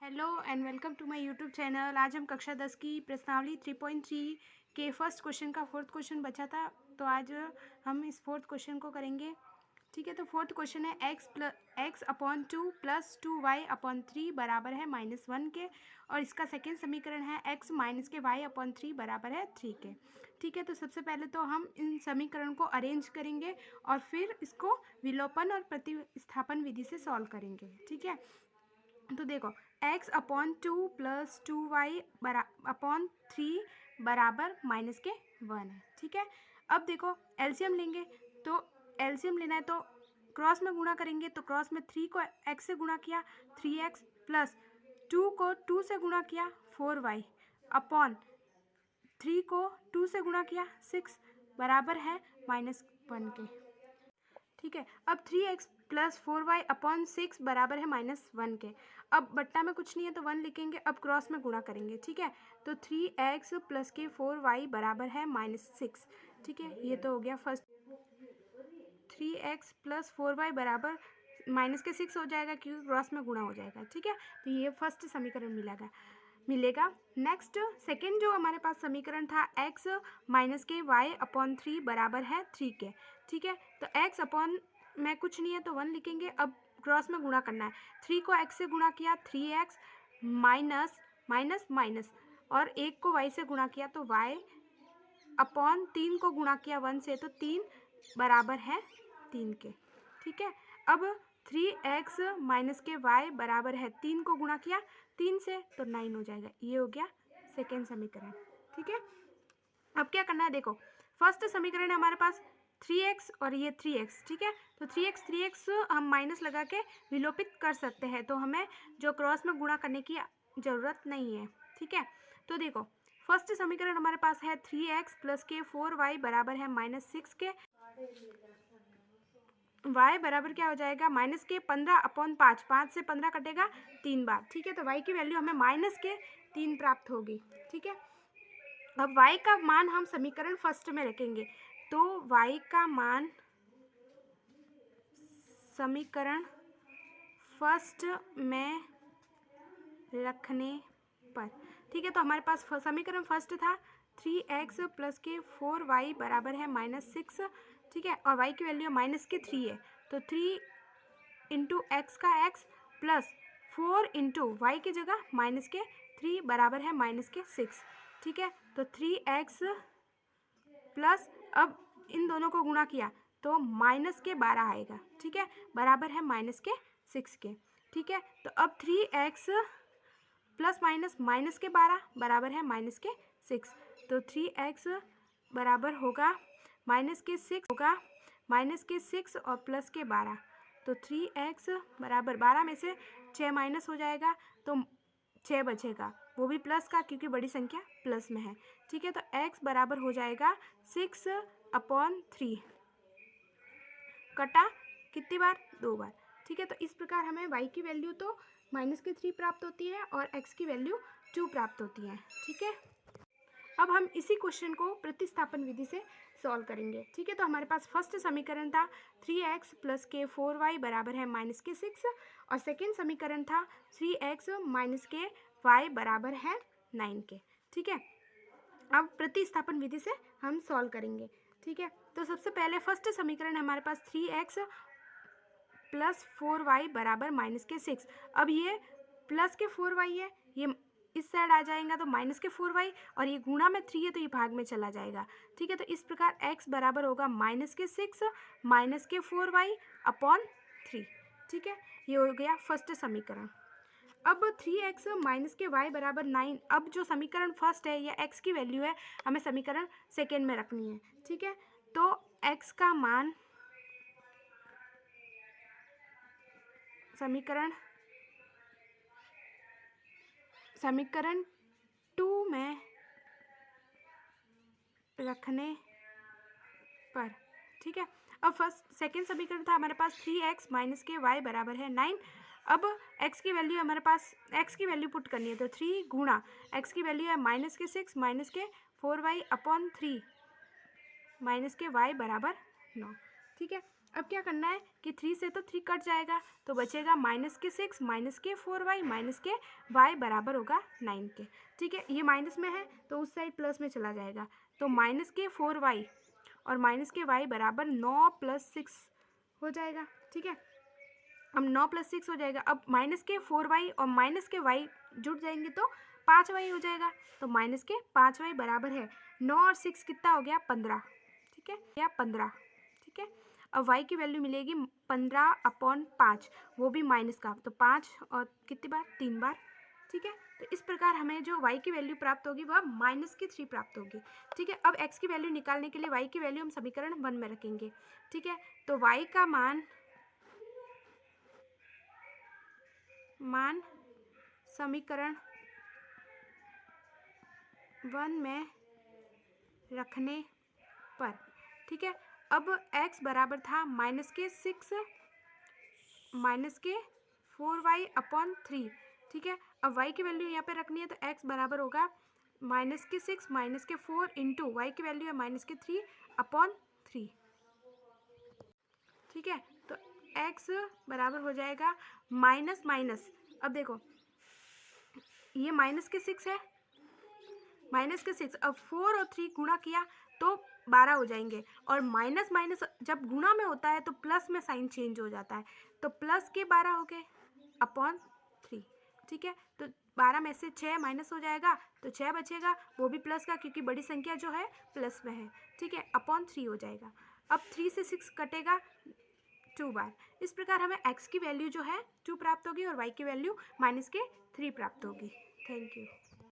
Hello and welcome to my YouTube channel. आज हम कक्षा 10 की प्रश्नावली 3.3 के फर्स्ट क्वेश्चन का फोर्थ क्वेश्चन बचा था, तो आज हम इस फोर्थ क्वेश्चन को करेंगे। ठीक है, तो फोर्थ क्वेश्चन है x/2 + 2y/3 बराबर है -1 के, और इसका सेकेंड समीकरण है x - y/3 बराबर है 3 के। ठीक है, तो सबसे पहले तो हम इन समीकरण को अरेंज करेंगे और फिर इसको विलोपन और प्रतिस्थापन विधि से सॉल्व करेंगे। ठीक है, तो देखो x/2 + 2y/3 बराबर -1 है। ठीक है, अब देखो एलसीएम लेंगे, तो एलसीएम लेना है तो क्रॉस में गुणा करेंगे, तो क्रॉस में 3 को x से गुणा किया 3x प्लस 2 को 2 से गुणा किया 4y अपॉन 3 को 2 से गुणा किया 6 बराबर है -1 के। ठीक है, अब 3x + 4y/6 बराबर है -1 के। अब बट्टा में कुछ नहीं है तो 1 लिखेंगे, अब क्रॉस में गुणा करेंगे। ठीक है, तो 3x + 4y बराबर है -6। ठीक है, ये तो हो गया फर्स्ट। 3x + 4y बराबर -6 हो जाएगा क्योंकि क्रॉस में गुणा हो जाएगा। ठीक है, तो ये फर्स्ट समीकरण मिलेगा। नेक्स्ट सेकेंड जो हमारे पास समीकरण था x - y/3 बराबर है 3 के। ठीक है, तो x अपॉन में कुछ नहीं है तो 1 लिखेंगे, अब क्रॉस में गुणा करना है। 3 को x से गुणा किया 3x माइनस माइनस माइनस, और 1 को y से गुणा किया तो y अपॉन 3 को गुणा किया 1 से तो 3 बराबर है 3 के। ठीक है, अब 3x - y बराबर है 3 को गुणा किया 3 से तो 9 हो जाएगा। ये हो गया सेकेंड समीकरण। ठीक है, अब क्या करना है, देखो फर्स्ट समीकरण है हमारे पास 3x और ये 3x। ठीक है, तो 3x हम माइनस लगा के विलोपित कर सकते हैं, तो हमें जो क्रॉस में गुणा करने की ज़रूरत नहीं है। ठीक है, तो देखो फर्स्ट समीकरण हमारे पास है 3x + 4y बराबर है -6 के। y बराबर क्या हो जाएगा -15/5, 5 से 15 कटेगा 3 बार। ठीक है, तो y की वैल्यू हमें -3 प्राप्त होगी। ठीक है, अब y का मान हम समीकरण फर्स्ट में रखेंगे, तो y का मान समीकरण फर्स्ट में रखने पर, ठीक है, तो हमारे पास समीकरण फर्स्ट था 3x + 4y बराबर है -6। ठीक है, और y की वैल्यू -3 है, तो 3 × x का x प्लस 4 × y की जगह -3 बराबर है -6। ठीक है, तो 3x प्लस, अब इन दोनों को गुणा किया तो -12 आएगा। ठीक है, बराबर है -6 के। ठीक है, तो अब 3x प्लस -12 बराबर है -6, तो 3x बराबर होगा -6 होगा -6 और +12, तो 3x बराबर 12 में से 6 माइनस हो जाएगा तो 6 बचेगा, वो भी प्लस का क्योंकि बड़ी संख्या प्लस में है। ठीक है, तो x बराबर हो जाएगा 6/3, कटा कितनी बार, 2 बार। ठीक है, तो इस प्रकार हमें y की वैल्यू तो -3 प्राप्त होती है और x की वैल्यू 2 प्राप्त होती है। ठीक है, अब हम इसी क्वेश्चन को प्रतिस्थापन विधि से सॉल्व करेंगे। ठीक है, तो हमारे पास फर्स्ट समीकरण था 3x + 4y बराबर है -6, और सेकेंड समीकरण था 3x - y बराबर है 9 के। ठीक है, अब प्रतिस्थापन विधि से हम सॉल्व करेंगे। ठीक है, तो सबसे पहले फर्स्ट समीकरण हमारे पास 3x + 4y बराबर -6। अब ये +4y है, ये इस साइड आ जाएगा तो -4y, और ये गुणा में 3 है तो ये भाग में चला जाएगा। ठीक है, तो इस प्रकार x बराबर होगा -6 - 4y/3। ठीक है, ये हो गया फर्स्ट समीकरण। अब 3x - y बराबर 9, अब जो समीकरण फर्स्ट है या x की वैल्यू है हमें समीकरण सेकेंड में रखनी है। ठीक है, तो x का मान समीकरण 2 में रखने पर। ठीक है, अब सेकेंड समीकरण था हमारे पास 3x - y बराबर है 9। अब x की वैल्यू हमारे पास, x की वैल्यू पुट करनी है, तो 3 गुणा x की वैल्यू है -6 - 4y/3 -y बराबर 9। ठीक है, अब क्या करना है कि 3 से तो 3 कट जाएगा, तो बचेगा माइनस के 6 माइनस के 4y माइनस के y बराबर होगा 9 के। ठीक है, ये माइनस में है तो उस साइड प्लस में चला जाएगा, तो माइनस के 4y और माइनस के y बराबर 9 + 6 हो जाएगा। ठीक है, अब 9 + 6 हो जाएगा। अब माइनस के 4y और माइनस के y जुड़ जाएंगे तो 5y हो जाएगा, तो माइनस के 5y बराबर है 9 और 6 कितना हो गया 15। ठीक है, या 15। ठीक है, अब y की वैल्यू मिलेगी 15/5, वो भी माइनस का, तो 5 और कितनी बार 3 बार। ठीक है, तो इस प्रकार हमें जो y की वैल्यू प्राप्त होगी वह -3 प्राप्त होगी। ठीक है, अब x की वैल्यू निकालने के लिए y की वैल्यू हम समीकरण 1 में रखेंगे। ठीक है, तो y का मान समीकरण 1 में रखने पर, ठीक है, अब x बराबर था माइनस के 6 माइनस के 4y/3। ठीक है, अब y की वैल्यू यहाँ पे रखनी है, तो x बराबर होगा माइनस के 6 माइनस के 4 इंटू y की वैल्यू है माइनस के 3/3। ठीक है, तो x बराबर हो जाएगा माइनस माइनस, अब देखो ये माइनस के 6 है, माइनस के 6, अब 4 और 3 गुणा किया तो 12 हो जाएंगे, और माइनस माइनस जब गुणा में होता है तो प्लस में साइन चेंज हो जाता है, तो प्लस के 12 हो गए /3। ठीक है, तो 12 में से 6 माइनस हो जाएगा तो 6 बचेगा, वो भी प्लस का क्योंकि बड़ी संख्या जो है प्लस में है। ठीक है, /3 हो जाएगा। अब 3 से 6 कटेगा 2 बार। इस प्रकार हमें x की वैल्यू जो है 2 प्राप्त होगी और y की वैल्यू -3 प्राप्त होगी। Thank you.